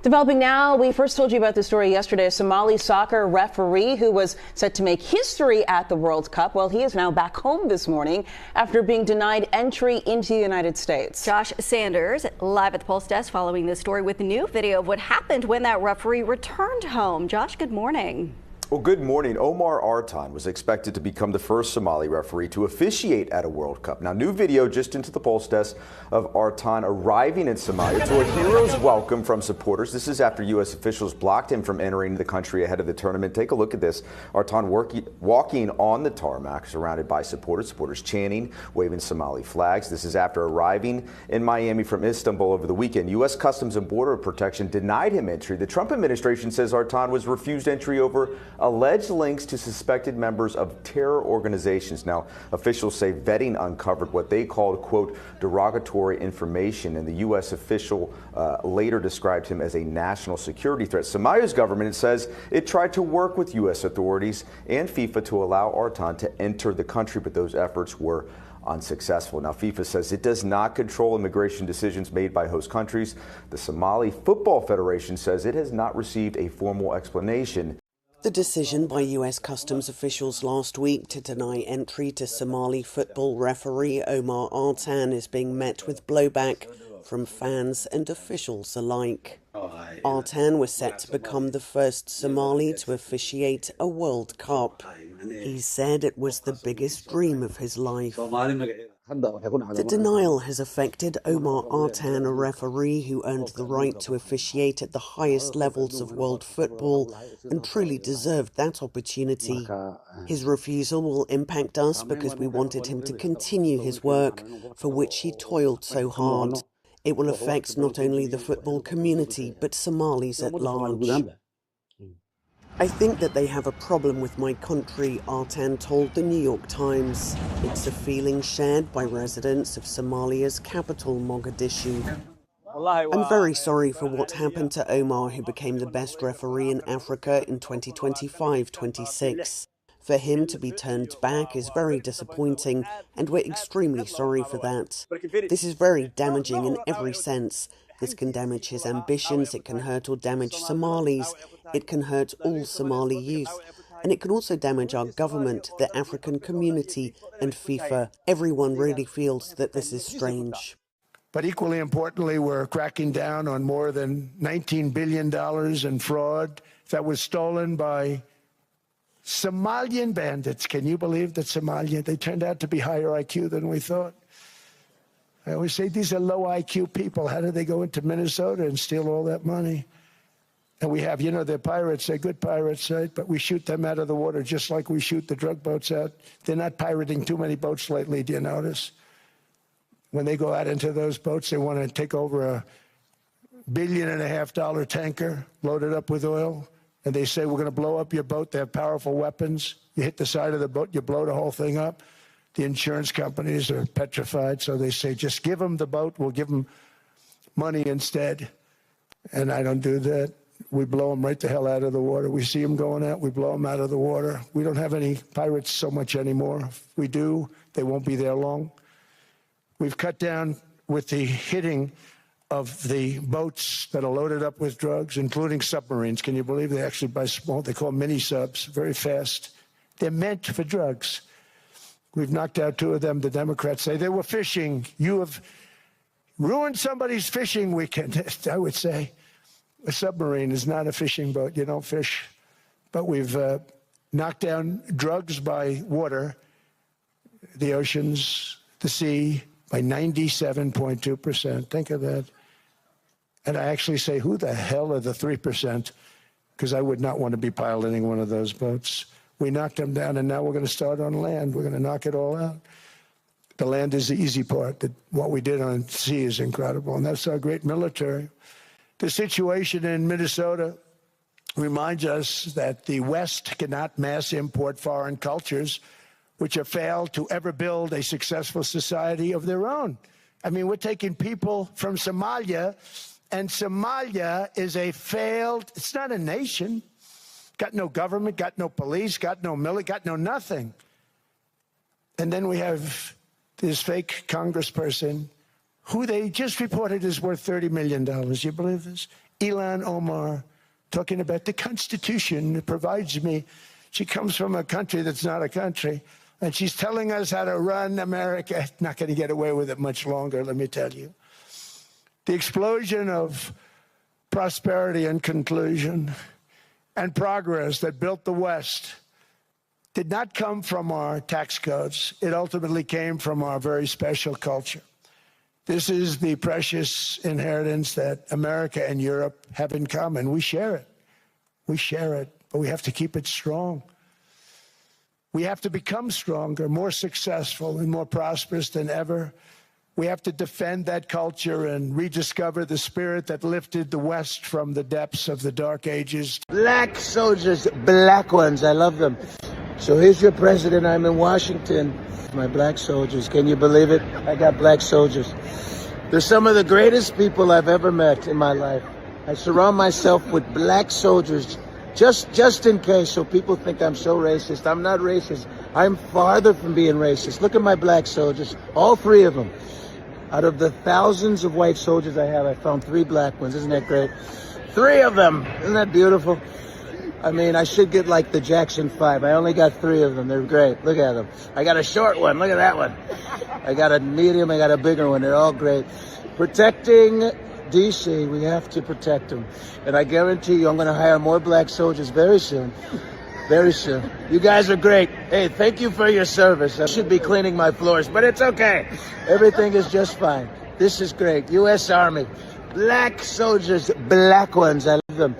Developing now, we first told you about this story yesterday. A Somali soccer referee who was set to make history at the World Cup. Well, he is now back home this morning after being denied entry into the United States. Josh Sanders live at the Pulse desk following this story with a new video of what happened when that referee returned home. Josh, good morning. Well, good morning. Omar Artan was expected to become the first Somali referee to officiate at a World Cup. Now, new video just into the Pulse desk of Artan arriving in Somalia to a hero's welcome from supporters. This is after U.S. officials blocked him from entering the country ahead of the tournament. Take a look at this. Artan walking on the tarmac, surrounded by supporters chanting, waving Somali flags. This is after arriving in Miami from Istanbul over the weekend. U.S. Customs and Border Protection denied him entry. The Trump administration says Artan was refused entry over alleged links to suspected members of terror organizations. Now, officials say vetting uncovered what they called, quote, derogatory information, and the U.S. official later described him as a national security threat. Somalia's government says it tried to work with U.S. authorities and FIFA to allow Artan to enter the country, but those efforts were unsuccessful. Now, FIFA says it does not control immigration decisions made by host countries. The Somali Football Federation says it has not received a formal explanation. The decision by U.S. Customs officials last week to deny entry to Somali football referee Omar Artan is being met with blowback from fans and officials alike. Artan was set to become the first Somali to officiate a World Cup. He said it was the biggest dream of his life. The denial has affected Omar Artan, a referee who earned the right to officiate at the highest levels of world football and truly deserved that opportunity. His refusal will impact us because we wanted him to continue his work for which he toiled so hard. It will affect not only the football community, but Somalis at large. I think that they have a problem with my country, Artan told the New York Times. It's a feeling shared by residents of Somalia's capital, Mogadishu. I'm very sorry for what happened to Omar, who became the best referee in Africa in 2025-26. For him to be turned back is very disappointing, and we're extremely sorry for that. This is very damaging in every sense. This can damage his ambitions, it can hurt or damage Somalis, it can hurt all Somali youth, and it can also damage our government, the African community, and FIFA. Everyone really feels that this is strange. But equally importantly, we're cracking down on more than $19 billion in fraud that was stolen by Somalian bandits. Can you believe that Somalia, they turned out to be higher IQ than we thought? I always say these are low IQ people. How did they go into Minnesota and steal all that money? And we have, you know, they're pirates, they're good pirates, right? But we shoot them out of the water just like we shoot the drug boats out. They're not pirating too many boats lately, do you notice? When they go out into those boats, they want to take over $1.5 billion tanker loaded up with oil. And they say, we're going to blow up your boat. They have powerful weapons. You hit the side of the boat, you blow the whole thing up. The insurance companies are petrified, so they say, just give them the boat, we'll give them money instead. And I don't do that. We blow them right the hell out of the water. We see them going out, we blow them out of the water. We don't have any pirates so much anymore. If we do, they won't be there long. We've cut down with the hitting of the boats that are loaded up with drugs, including submarines. Can you believe they actually buy small, they call mini subs, very fast. They're meant for drugs. We've knocked out 2 of them. The Democrats say they were fishing. You have ruined somebody's fishing weekend. I would say a submarine is not a fishing boat. You don't fish. But we've knocked down drugs by water, the oceans, the sea, by 97.2%. Think of that. And I actually say, who the hell are the 3%? Because I would not want to be piloting one of those boats. We knocked them down, and now we're going to start on land. We're going to knock it all out. The land is the easy part. What we did on sea is incredible, and that's our great military. The situation in Minnesota reminds us that the West cannot mass import foreign cultures, which have failed to ever build a successful society of their own. I mean, we're taking people from Somalia, and Somalia is a failed, it's not a nation. Got no government, got no police, got no military, got no nothing. And then we have this fake congressperson who they just reported is worth $30 million. You believe this? Ilan Omar, talking about the Constitution that provides me. She comes from a country that's not a country, and she's telling us how to run America. Not going to get away with it much longer, let me tell you. The explosion of prosperity and conclusion and progress that built the West did not come from our tax codes. It ultimately came from our very special culture. This is the precious inheritance that America and Europe have in common. We share it. We share it, but we have to keep it strong. We have to become stronger, more successful, and more prosperous than ever. We have to defend that culture and rediscover the spirit that lifted the West from the depths of the Dark Ages. Black soldiers, black ones, I love them. So here's your president. I'm in Washington. My black soldiers, can you believe it? I got black soldiers. They're some of the greatest people I've ever met in my life. I surround myself with black soldiers just in case, so people think I'm so racist. I'm not racist. I'm farther from being racist. Look at my black soldiers, all three of them. Out of the thousands of white soldiers I have, I found 3 black ones. Isn't that great? 3 of them. Isn't that beautiful? I mean, I should get like the Jackson 5. I only got 3 of them. They're great. Look at them. I got a short one. Look at that one. I got a medium. I got a bigger one. They're all great. Protecting D.C., we have to protect them. And I guarantee you I'm going to hire more black soldiers very soon. Very soon. You guys are great. Hey, thank you for your service. I should be cleaning my floors, but it's okay. Everything is just fine. This is great. U.S. Army. Black soldiers, black ones. I love them.